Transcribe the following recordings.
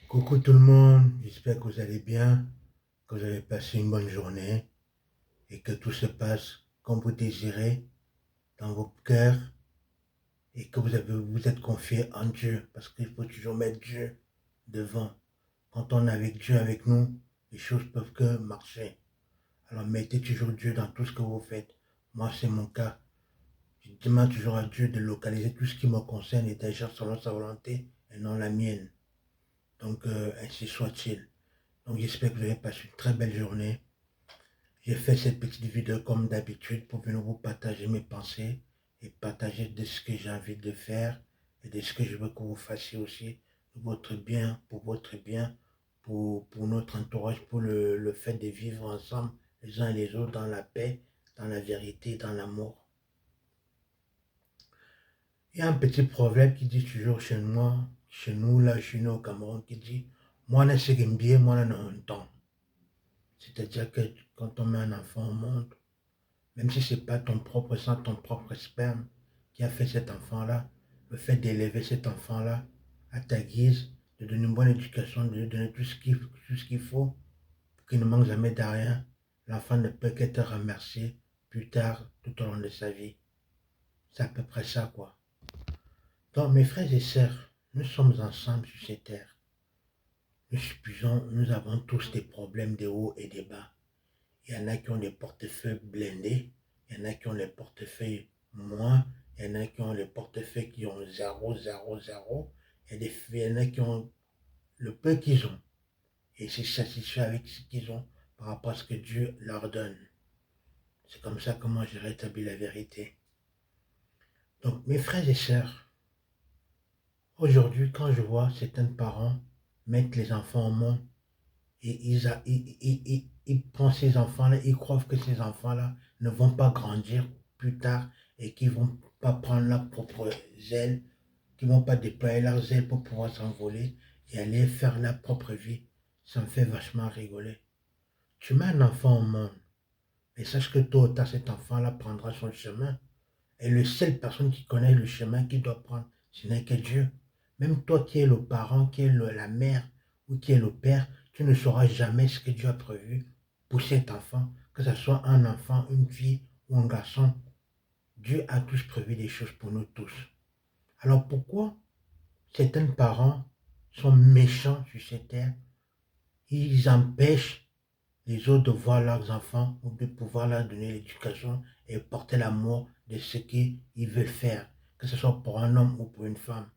Coucou tout le monde, j'espère que vous allez bien, que vous avez passé une bonne journée et que tout se passe comme vous désirez dans vos cœurs et que vous êtes confiés en Dieu parce qu'il faut toujours mettre Dieu devant. Quand on est avec Dieu avec nous, les choses peuvent que marcher. Alors mettez toujours Dieu dans tout ce que vous faites. Moi, c'est mon cas. Je demande toujours à Dieu de localiser tout ce qui me concerne et d'agir selon sa volonté et non la mienne. Donc, ainsi soit-il. Donc j'espère que vous avez passé une très belle journée. J'ai fait cette petite vidéo comme d'habitude pour venir vous partager mes pensées et partager de ce que j'ai envie de faire et de ce que je veux que vous fassiez aussi pour votre bien, pour notre entourage, pour le fait de vivre ensemble les uns et les autres dans la paix, dans la vérité, dans l'amour. Il y a un petit proverbe qui dit toujours chez nous là, chez nous au Cameroun, qui dit moi, je sais bien, moi, je un temps. C'est-à-dire que quand on met un enfant au monde, même si ce n'est pas ton propre sang, ton propre sperme qui a fait cet enfant-là, le fait d'élever cet enfant-là à ta guise, de donner une bonne éducation, de lui donner tout ce qu'il faut pour qu'il ne manque jamais de rien, l'enfant ne peut qu'être remercié plus tard tout au long de sa vie. C'est à peu près ça, quoi. Donc, mes frères et sœurs, nous sommes ensemble sur cette terre. Nous avons tous des problèmes de haut et de bas. Il y en a qui ont des portefeuilles blindés, il y en a qui ont les portefeuilles moins, il y en a qui ont les portefeuilles qui ont 0, 0, 0, il y en a qui ont le peu qu'ils ont et se satisfait avec ce qu'ils ont par rapport à ce que Dieu leur donne. C'est comme ça que moi j'ai rétabli la vérité. Donc mes frères et sœurs, aujourd'hui quand je vois certains parents mettre les enfants au monde et ils prennent ces enfants-là, ils croient que ces enfants-là ne vont pas grandir plus tard et qu'ils ne vont pas prendre leurs propres ailes, qu'ils ne vont pas déployer leurs ailes pour pouvoir s'envoler et aller faire leur propre vie. Ça me fait vachement rigoler. Tu mets un enfant au monde et sache que tôt ou tard cet enfant-là prendra son chemin. Et la seule personne qui connaît le chemin qu'il doit prendre, ce n'est que Dieu. Même toi qui es le parent, qui es la mère ou qui est le père, tu ne sauras jamais ce que Dieu a prévu pour cet enfant, que ce soit un enfant, une fille ou un garçon. Dieu a tous prévu des choses pour nous tous. Alors pourquoi certains parents sont méchants sur cette terre? Ils empêchent les autres de voir leurs enfants ou de pouvoir leur donner l'éducation et porter l'amour de ce qu'ils veulent faire, que ce soit pour un homme ou pour une femme.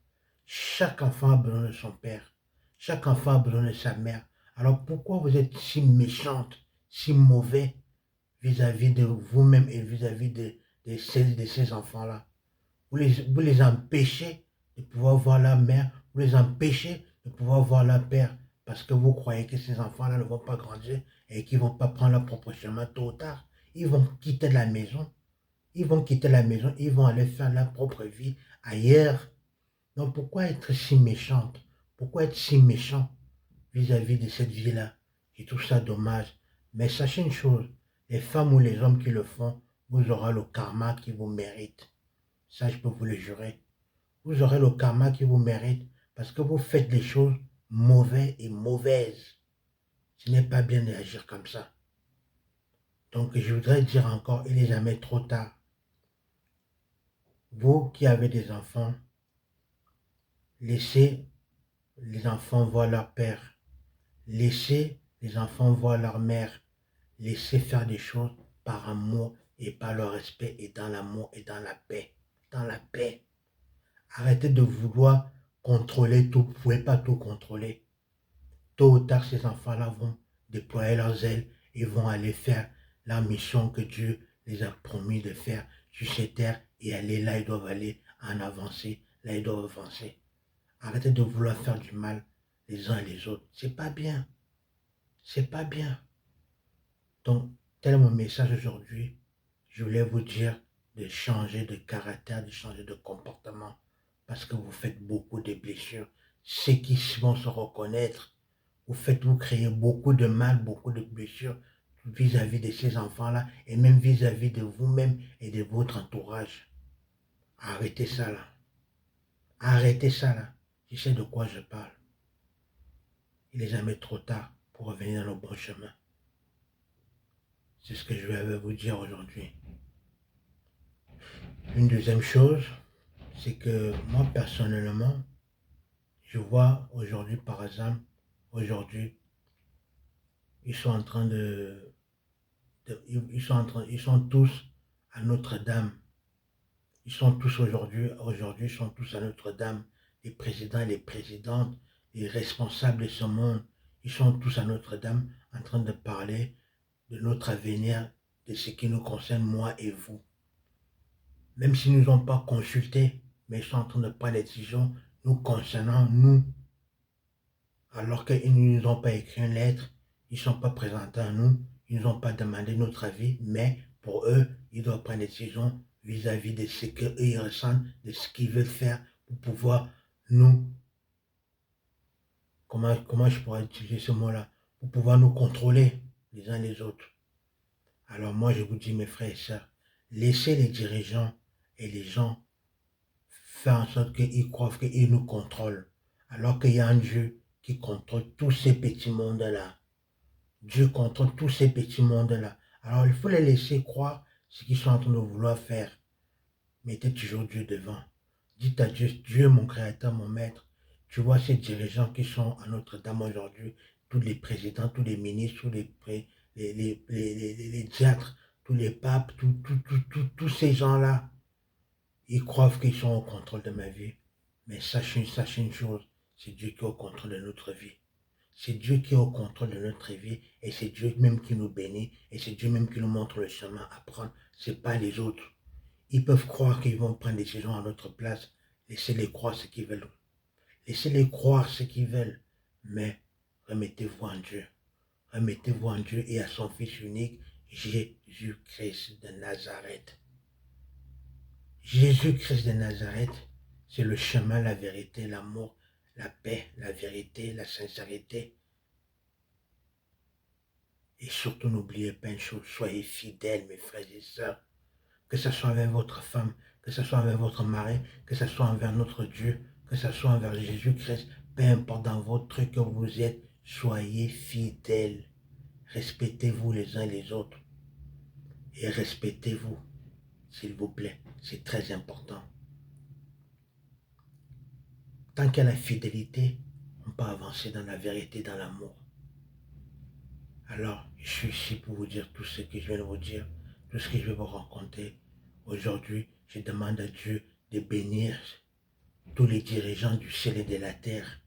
Chaque enfant a besoin de son père. Chaque enfant a besoin de sa mère. Alors pourquoi vous êtes si méchante, si mauvais vis-à-vis de vous-même et vis-à-vis de ces enfants-là? Vous les empêchez de pouvoir voir leur mère, vous les empêchez de pouvoir voir leur père, parce que vous croyez que ces enfants-là ne vont pas grandir et qu'ils ne vont pas prendre leur propre chemin tôt ou tard. Ils vont quitter la maison, ils vont quitter la maison, ils vont aller faire leur propre vie ailleurs. Donc pourquoi être si méchante? Pourquoi être si méchant vis-à-vis de cette vie-là? Je trouve ça dommage. Mais sachez une chose, les femmes ou les hommes qui le font, vous aurez le karma qui vous mérite. Ça, je peux vous le jurer. Vous aurez le karma qui vous mérite parce que vous faites des choses mauvaises et mauvaises. Ce n'est pas bien d'agir comme ça. Donc, je voudrais dire encore, il n'est jamais trop tard. Vous qui avez des enfants, laissez les enfants voir leur père. Laissez les enfants voir leur mère. Laissez faire des choses par amour et par le respect et dans l'amour et dans la paix. Dans la paix. Arrêtez de vouloir contrôler tout. Vous ne pouvez pas tout contrôler. Tôt ou tard, ces enfants-là vont déployer leurs ailes et vont aller faire la mission que Dieu les a promis de faire sur cette terre et aller là, ils doivent aller en avancer, là, ils doivent avancer. Arrêtez de vouloir faire du mal les uns et les autres. C'est pas bien. C'est pas bien. Donc, tel est mon message aujourd'hui. Je voulais vous dire de changer de caractère, de changer de comportement parce que vous faites beaucoup de blessures. Ceux qui vont se reconnaître, vous créez beaucoup de mal, beaucoup de blessures vis-à-vis de ces enfants-là et même vis-à-vis de vous-même et de votre entourage. Arrêtez ça là. Arrêtez ça là. Je sais de quoi je parle. il n'est jamais trop tard pour revenir dans le bon chemin. C'est ce que je vais vous dire aujourd'hui. Une deuxième chose, c'est que moi personnellement, je vois aujourd'hui par exemple, aujourd'hui, ils sont en train ils sont tous à Notre-Dame. Ils sont tous aujourd'hui, ils sont tous à Notre-Dame. Les présidents, les présidentes, les responsables de ce monde, ils sont tous à Notre-Dame en train de parler de notre avenir, de ce qui nous concerne, moi et vous. Même s'ils ne nous ont pas consultés, mais ils sont en train de prendre des décisions nous concernant, nous, alors qu'ils ne nous ont pas écrit une lettre, ils ne sont pas présentés à nous, ils ne nous ont pas demandé notre avis, mais pour eux, ils doivent prendre des décisions vis-à-vis de ce qu'ils ressentent, de ce qu'ils veulent faire pour pouvoir nous, comment je pourrais utiliser ce mot-là, pour pouvoir nous contrôler les uns les autres. Alors moi, je vous dis, mes frères et sœurs, laissez les dirigeants et les gens faire en sorte qu'ils croient qu'ils nous contrôlent, alors qu'il y a un Dieu qui contrôle tous ces petits mondes-là. Dieu contrôle tous ces petits mondes-là. Alors il faut les laisser croire ce qu'ils sont en train de vouloir faire. Mettez toujours Dieu devant. Dites à Dieu, Dieu mon créateur, mon maître, tu vois ces dirigeants qui sont à Notre-Dame aujourd'hui, tous les présidents, tous les ministres, tous les diacres, tous les papes, tous ces gens-là, ils croient qu'ils sont au contrôle de ma vie. Mais sachez une chose, c'est Dieu qui est au contrôle de notre vie. C'est Dieu qui est au contrôle de notre vie et c'est Dieu même qui nous bénit et c'est Dieu même qui nous montre le chemin à prendre. Ce n'est pas les autres. Ils peuvent croire qu'ils vont prendre des décisions à notre place. Laissez-les croire ce qu'ils veulent. Laissez-les croire ce qu'ils veulent. Mais remettez-vous en Dieu. Remettez-vous en Dieu et à son Fils unique, Jésus-Christ de Nazareth. Jésus-Christ de Nazareth, c'est le chemin, la vérité, l'amour, la paix, la vérité, la sincérité. Et surtout, n'oubliez pas une chose, soyez fidèles, mes frères et sœurs. Que ce soit envers votre femme, que ce soit envers votre mari, que ce soit envers notre Dieu, que ce soit envers Jésus-Christ, peu importe dans votre truc que vous êtes, soyez fidèles. Respectez-vous les uns les autres. Et respectez-vous, s'il vous plaît. C'est très important. Tant qu'il y a la fidélité, on peut avancer dans la vérité, dans l'amour. Alors, je suis ici pour vous dire tout ce que je viens de vous dire, tout ce que je vais vous raconter. Aujourd'hui, je demande à Dieu de bénir tous les dirigeants du ciel et de la terre,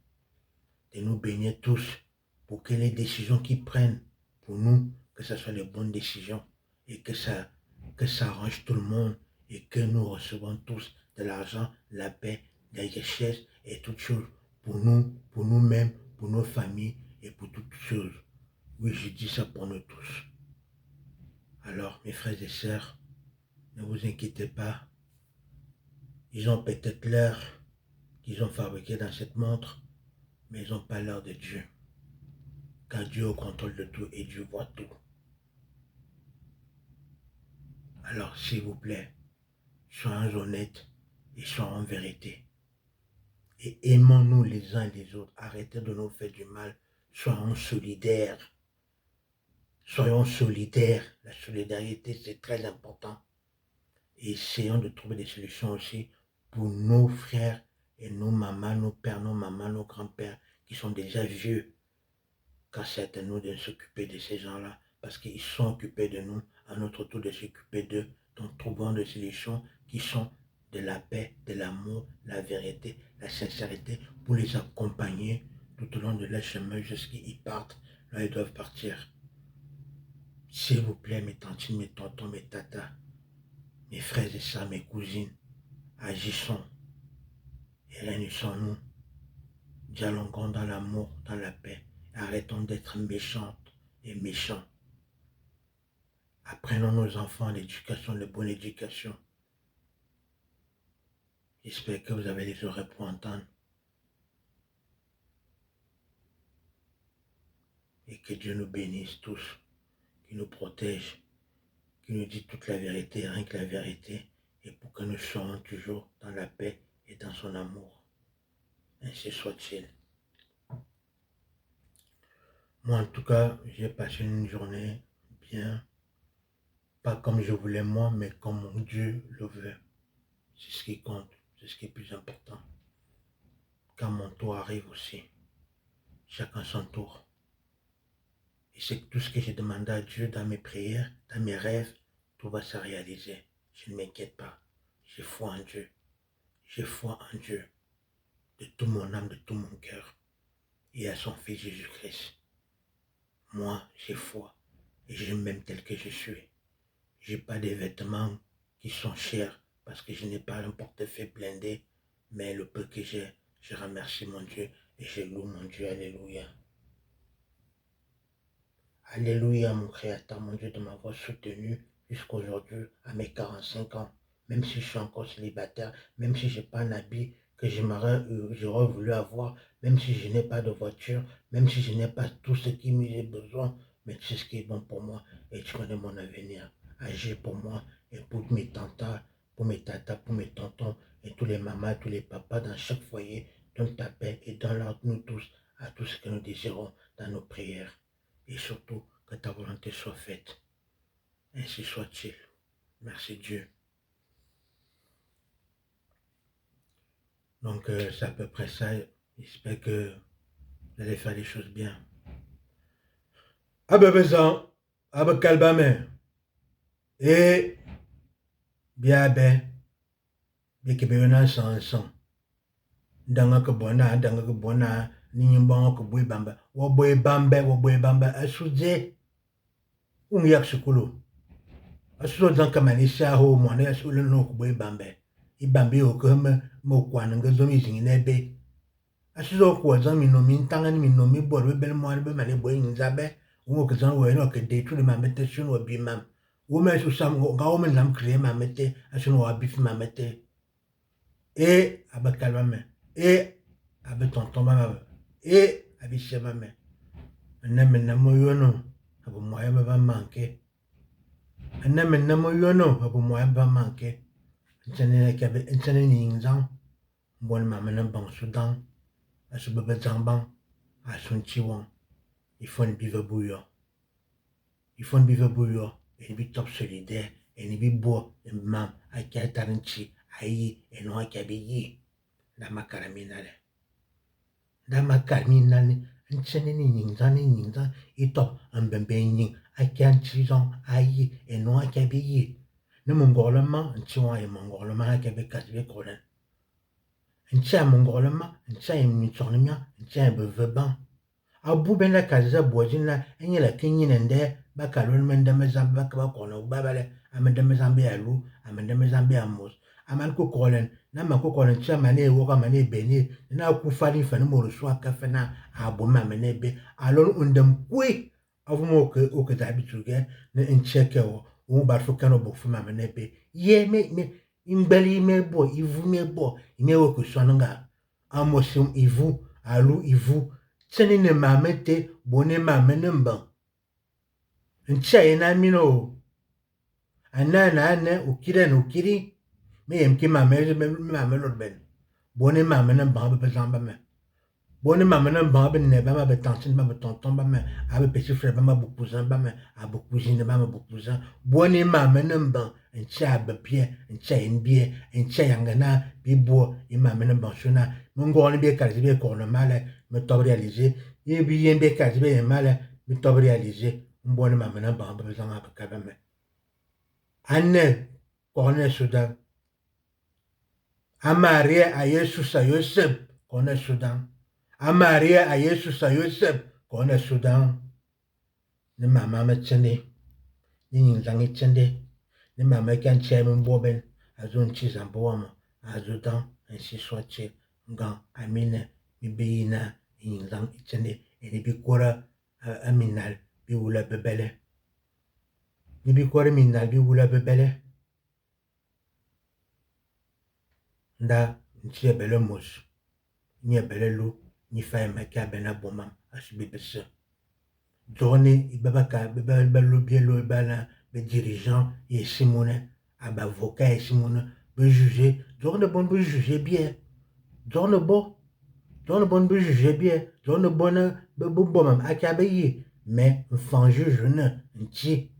de nous bénir tous pour que les décisions qu'ils prennent pour nous, que ce soit les bonnes décisions et que ça arrange tout le monde et que nous recevons tous de l'argent, la paix, la richesse et toutes choses pour nous, pour nous-mêmes, pour nos familles et pour toutes choses. Oui, je dis ça pour nous tous. Alors, mes frères et sœurs, ne vous inquiétez pas. Ils ont peut-être l'heure qu'ils ont fabriquée dans cette montre, mais ils n'ont pas l'heure de Dieu. Car Dieu est au contrôle de tout et Dieu voit tout. Alors, s'il vous plaît, soyons honnêtes et soyons en vérité. Et aimons-nous les uns les autres. Arrêtez de nous faire du mal. Soyons solidaires. Soyons solidaires. La solidarité, c'est très important. Et essayons de trouver des solutions aussi pour nos frères et nos mamans, nos pères, nos mamans, nos grands-pères qui sont déjà vieux. Car c'est à nous de s'occuper de ces gens-là parce qu'ils sont occupés de nous, à notre tour de s'occuper d'eux. Donc trouvons des solutions qui sont de la paix, de l'amour, la vérité, la sincérité pour les accompagner tout au long de leur chemin jusqu'à ce qu'ils partent. Là, ils doivent partir. S'il vous plaît, mes tantines, mes tontons, mes tatas, mes frères et sœurs, mes cousines, agissons et réunissons-nous. Dialoguons dans l'amour, dans la paix. Arrêtons d'être méchantes et méchants. Apprenons nos enfants l'éducation, la bonne éducation. J'espère que vous avez les oreilles pour entendre. Et que Dieu nous bénisse tous, qu'il nous protège, qu'il nous dise toute la vérité, rien que la vérité, et pour que nous soyons toujours dans la paix et dans son amour. Ainsi soit-il. Moi, en tout cas, j'ai passé une journée bien. Pas comme je voulais moi, mais comme mon Dieu le veut. C'est ce qui compte. C'est ce qui est plus important. Quand mon tour arrive aussi, chacun son tour. Et c'est tout ce que j'ai demandé à Dieu dans mes prières, dans mes rêves, tout va se réaliser. Je ne m'inquiète pas. J'ai foi en Dieu. J'ai foi en Dieu. De tout mon âme, de tout mon cœur. Et à son Fils Jésus-Christ. Moi, j'ai foi. Et je m'aime tel que je suis. Je n'ai pas des vêtements qui sont chers parce que je n'ai pas un portefeuille blindé. Mais le peu que j'ai, je remercie mon Dieu et je loue mon Dieu. Alléluia. Alléluia, mon Créateur, mon Dieu, de m'avoir soutenu jusqu'à aujourd'hui, à mes 45 ans. Même si je suis encore célibataire, même si je n'ai pas un habit que j'aurais voulu avoir, même si je n'ai pas de voiture, même si je n'ai pas tout ce qui m'est besoin, mais tu sais ce qui est bon pour moi et tu connais mon avenir. Agis pour moi et pour mes tantas, pour mes tatas, pour mes tontons et tous les mamas, tous les papas dans chaque foyer. Donne ta paix et donne-leur nous tous à tout ce que nous désirons dans nos prières. Et surtout, que ta volonté soit faite. Ainsi soit-il. Merci Dieu. Donc, c'est à peu près ça. J'espère que vous allez faire les choses bien. Abe bezan, abe kalbame. Et, bien ben, bien que bien sans. Danga que bona, ni bon que boy bamba. Wo boy bamba, asuje. Yak sukulu. Asuzo zanka manisha ho mwana ya sulu no que boy bambe. Ibambe o que me kwana ngazomi zinginebe. Asuzo kwa zan mi no mi tangan mi no mi bor be bel mo be mane boy nzabe wo ke zan wo no ke de tu ma mette sun wo bi mam wo me su sam ga wo men lam créer ma mette asun wo bi fi ma mette e abakal me e abe tonton ma e abi shema me na mo yono abo mo ya ba manke na mo yono abo mo ya ba manke ntene ke be ntene ni nzan bon ma men bang sudan asu be zambang asun chiwon il faut une bive bouillon. Il faut une bive bouillon. Et une top solidaire. Et une bive bois. Et mam. A qui a taranchi. Aïe. Et non a qui a béyi. Dama karaminale. Dama karaminale. Un chene ni ningzan ni ningzan. Et top. Un bembe ning. A qui a un chizan. Aïe. Et non a qui a béyi. Ne mongolema. Un chiwan et mongolema. A qui a bé kasbe kolen. Un chia mongolema. Un chia et mitsornemia. Un chia et beveban. Abu ben la kaza bojin la enye la kinyi nende baka lon men de mezambe baka ba kono babale amende mezambe alu amende mezambe amos aman ko kolen na man ko kolen cha mane wo ka mane beni na ku fali fani mo rusu aka fana abu ma mane be alon undem kwe avu mo ke o ke tabi tuge ne encheke o ba fu kano bo fu ma mane be ye me imbeli me bo ivu me bo ime wo ko sonanga amosim ivu alu ivu Seni ne mamete bone mamene mban. Nchaye na mino. Anana ane ukire na ukiri. Me yemki mamene lorben. Bone mamene mban be zamba me. Bone mamene mban be neba ma be tansin ba be tonton ba me. Abe petit frère ba ma bu cousin ba me. Abe cousine ba ma bu cousin. Bone mamene mban. Ncha be pie. Ncha yenbie. Ncha yangana. Bibo. Mamene mban shuna. Mongoni be kalzi be kono male. Me top réalisé et puis yen be kazi be mal me top réalisé mbone ma mena ba ba zanga ba ka me anne kone Sudan amaria a Jesus a Yosef kone Sudan amaria a Jesus a Yosef kone Sudan ne mama me tsende ni nzangi tsende ne mama kan cheme boben azon chizambo ma azudan ainsi soit-il ngan amine bibina inzang ichende eni bikora aminal bi wula bebele ni bikora minal bi wula bebele nda nchie bele mos ni bele lu ni fa maka bena bomam asbi besse journée ibabaka bebelo bielo bana be dirigeant et simone aba avocat et simone be juger journée bon be juger bien journée bon John bon be juge bien, John bon be bon aka be yi, mais fan juge ne nti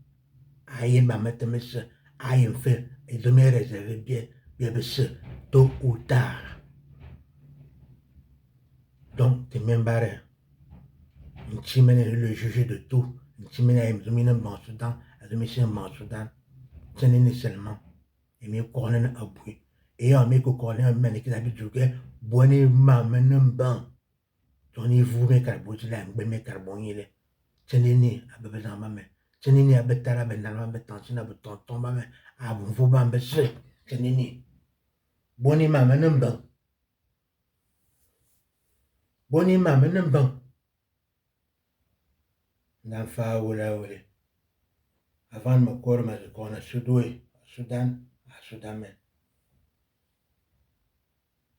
aye ma mettre monsieur aye fait et de me réserver bien monsieur tôt ou tard. Donc t'es même barré. Nti mène le juge de tout. Nti mène aye me bon Soudan, à monsieur bon Soudan. Tenez seulement. Et me corner à bruit. Et on me corner mène qui habite jouer bonne ma mène ban. Tony vous me carbone là, me carbone il est. Tenez ni à bébé dans ma main. Tenez ni à betala ben dans ma main, tenez à tonton ma main. À vous bambe se. Tenez ni. Bonne ma mène ban. Bonne ma mène ban. N'enfa ou là ou avant de me corps, mais qu'on a Soudan, à Soudan.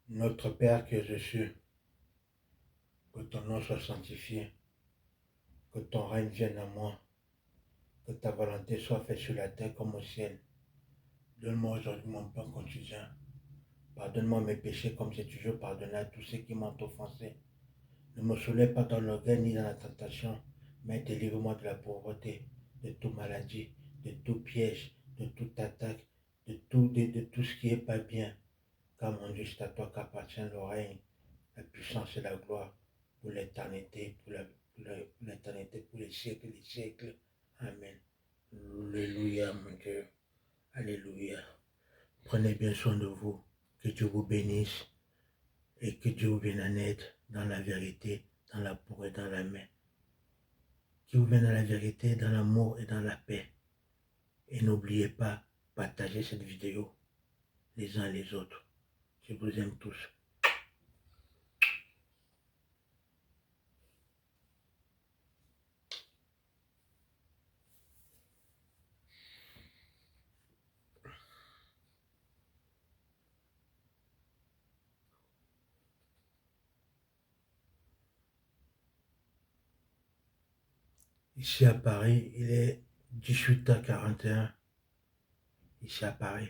Notre Père que je suis, que ton nom soit sanctifié, que ton règne vienne à moi, que ta volonté soit faite sur la terre comme au ciel. Donne-moi aujourd'hui mon pain quotidien. Pardonne-moi mes péchés comme j'ai toujours pardonné à tous ceux qui m'ont offensé. Ne me soulève pas dans l'orgueil ni dans la tentation, mais délivre-moi de la pauvreté, de toute maladie, de tout piège, de toute attaque, de tout ce qui n'est pas bien. Car mon Dieu, c'est à toi qu'appartient le règne, la puissance et la gloire pour l'éternité, pour l'éternité, pour les siècles et les siècles. Amen. Alléluia, mon Dieu. Alléluia. Prenez bien soin de vous. Que Dieu vous bénisse et que Dieu vous vienne en aide dans la vérité, dans l'amour et dans la main. Qu'il vous vienne dans la vérité, dans l'amour et dans la paix. Et n'oubliez pas, partagez cette vidéo les uns les autres. Je vous aime tous. Ici à Paris, il est 18h41. Ici à Paris.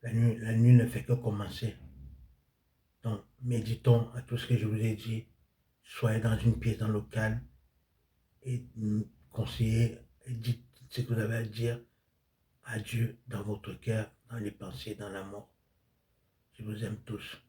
La nuit ne fait que commencer. Donc, méditons à tout ce que je vous ai dit. Soyez dans une pièce dans le calme et conseillez et dites ce que vous avez à dire à Dieu dans votre cœur, dans les pensées, dans l'amour. Je vous aime tous.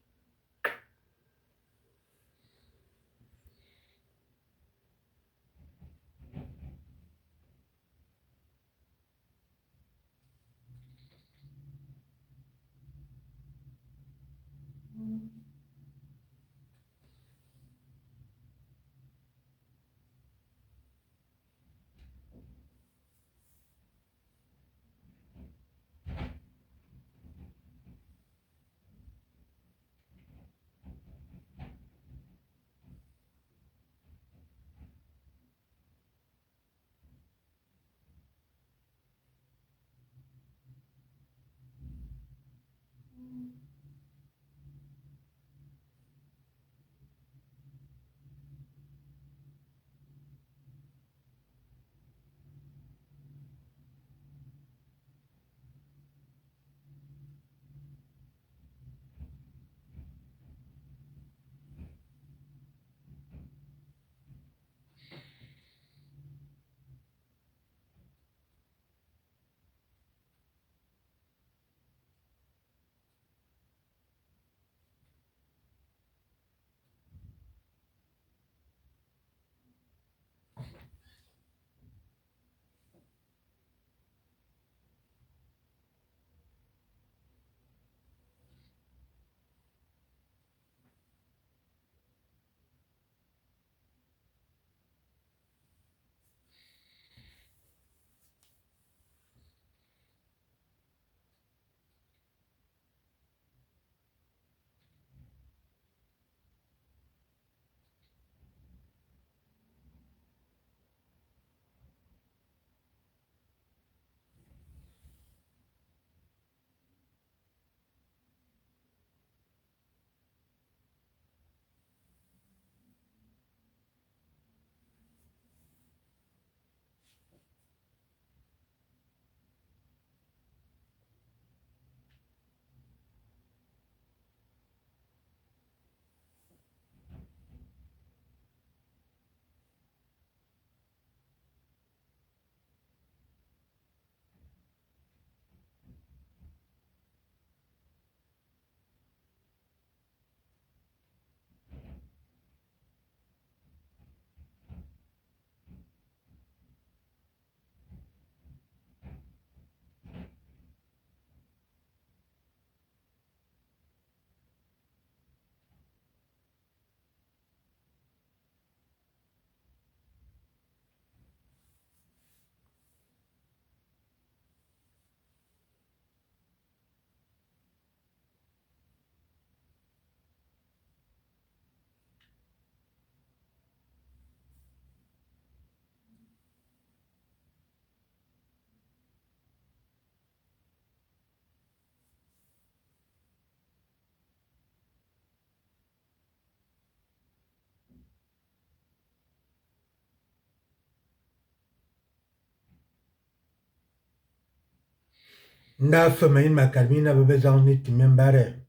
Nda femme in ma carmina bebe zangni timembare.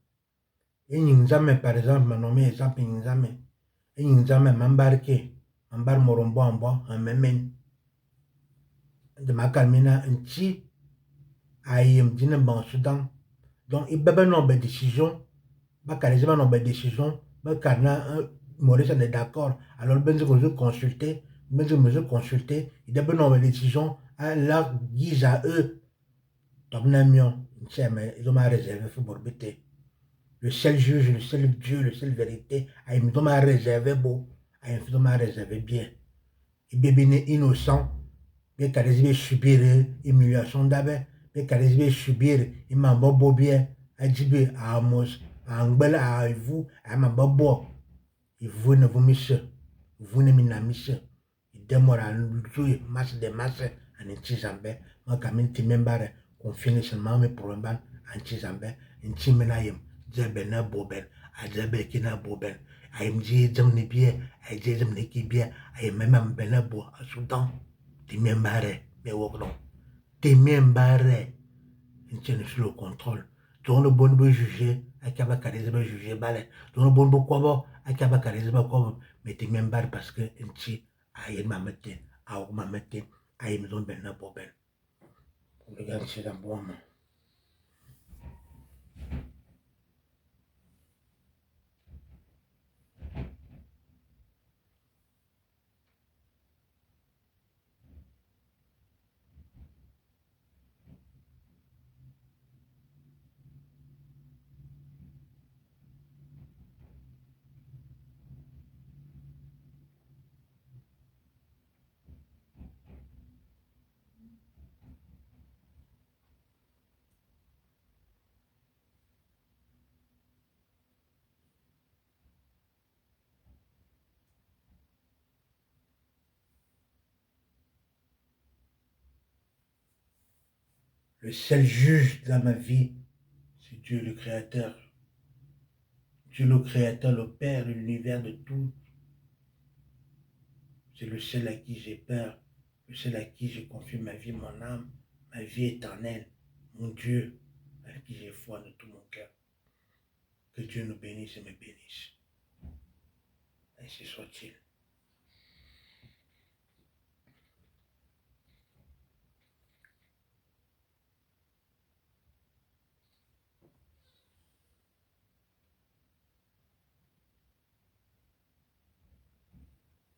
Inyingzame par exemple, ma nommé exemple inyingzame. Inyingzame mambarke. Mambar morombo ambo, un memen. De ma carmina un chi. Ayem dine ban Soudan. Donc, il bebe non be décision. Ba karizima non be décision. Ba karna Maurice est d'accord. Alors, ben je consulter. Ben je consulter. Il bebe non be décision. À leur guise à eux. Donc, ils ont réservé pour Borbete. Le seul juge, le seul Dieu, le seul vérité, ils ont réservé beau, ils ont réservé bien. Et bébé innocent, bien qu'à subir humiliation d'abord, bien qu'à subir, il m'a beau bien, à dire à Amos, à Angbel, à vous, à ma bobo, et vous ne vous missez, vous ne m'inamissez. Il demeure à nous, masse de masse, en intizambe, moi, quand même, timembare, qu'on finit seulement mes problèmes, en tizambe, en timenayem. Zebena boben, a zebe kina boben, a imji zamni bie, a je zamni ki bie, a même bena bo, a soudan, ti membare, me wokron, ti membare, une tienne sur le contrôle. Ton le bon be juger, a kaba karizeba juger balé, ton le bon be kwabo, a kaba karizeba kwabo, mais ti membare parce que une ti, a yé mamete, a ou mamete, a yé maison bena boben. Regarde, c'est un bon moment. Le seul juge dans ma vie, c'est Dieu le Créateur. Dieu le Créateur, le Père de l'univers de tout. C'est le seul à qui j'ai peur, le seul à qui je confie ma vie, mon âme, ma vie éternelle, mon Dieu, à qui j'ai foi de tout mon cœur. Que Dieu nous bénisse et me bénisse. Ainsi soit-il.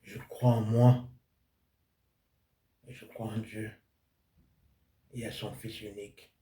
Je crois en moi et je crois en Dieu et à son Fils unique.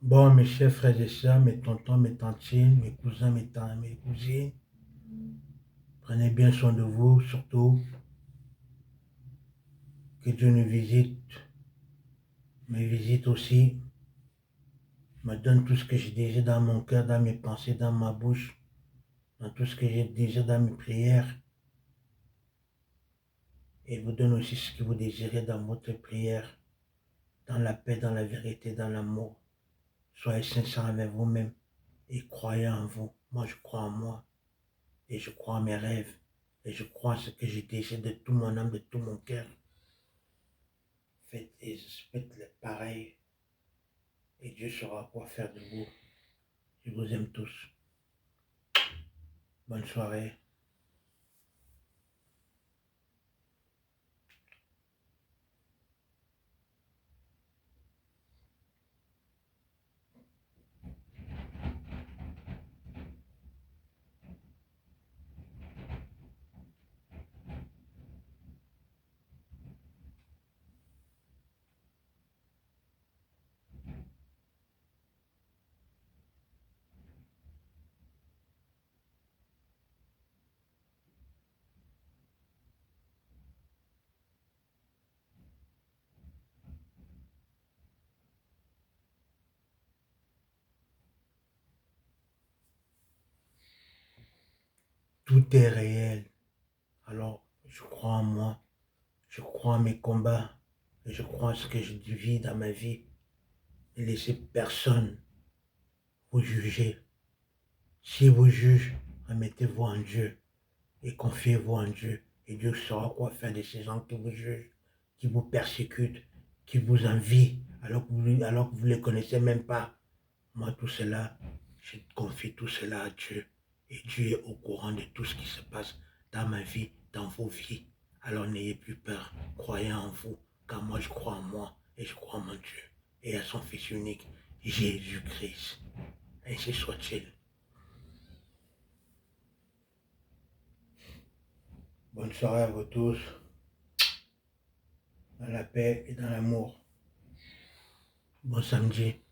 Bon, mes chers frères et sœurs, mes tontons, mes tantines, mes cousins, mes cousines, prenez bien soin de vous, surtout que Dieu nous visite, me visite aussi, me donne tout ce que j'ai déjà dans mon cœur, dans mes pensées, dans ma bouche, dans tout ce que j'ai déjà dans mes prières, et vous donne aussi ce que vous désirez dans votre prière, dans la paix, dans la vérité, dans l'amour. Soyez sincères avec vous-même et croyez en vous. Moi, je crois en moi et je crois en mes rêves et je crois en ce que j'ai désiré de tout mon âme, de tout mon cœur. Faites le pareil et Dieu saura quoi faire de vous. Je vous aime tous. Bonne soirée. tout est réel. Alors, je crois en moi, je crois en mes combats, et je crois en ce que je vis dans ma vie. Ne laissez personne vous juger. Si vous juge, remettez-vous en Dieu et confiez-vous en Dieu. Et Dieu saura quoi faire de ces gens qui vous jugent, qui vous persécutent, qui vous envient, alors que vous ne les connaissez même pas. Moi, tout cela, je confie tout cela à Dieu. Et Dieu est au courant de tout ce qui se passe dans ma vie, dans vos vies. Alors n'ayez plus peur, croyez en vous, car moi je crois en moi et je crois en mon Dieu et à son Fils unique, Jésus-Christ. Ainsi soit-il. Bonne soirée à vous tous, dans la paix et dans l'amour. Bon samedi.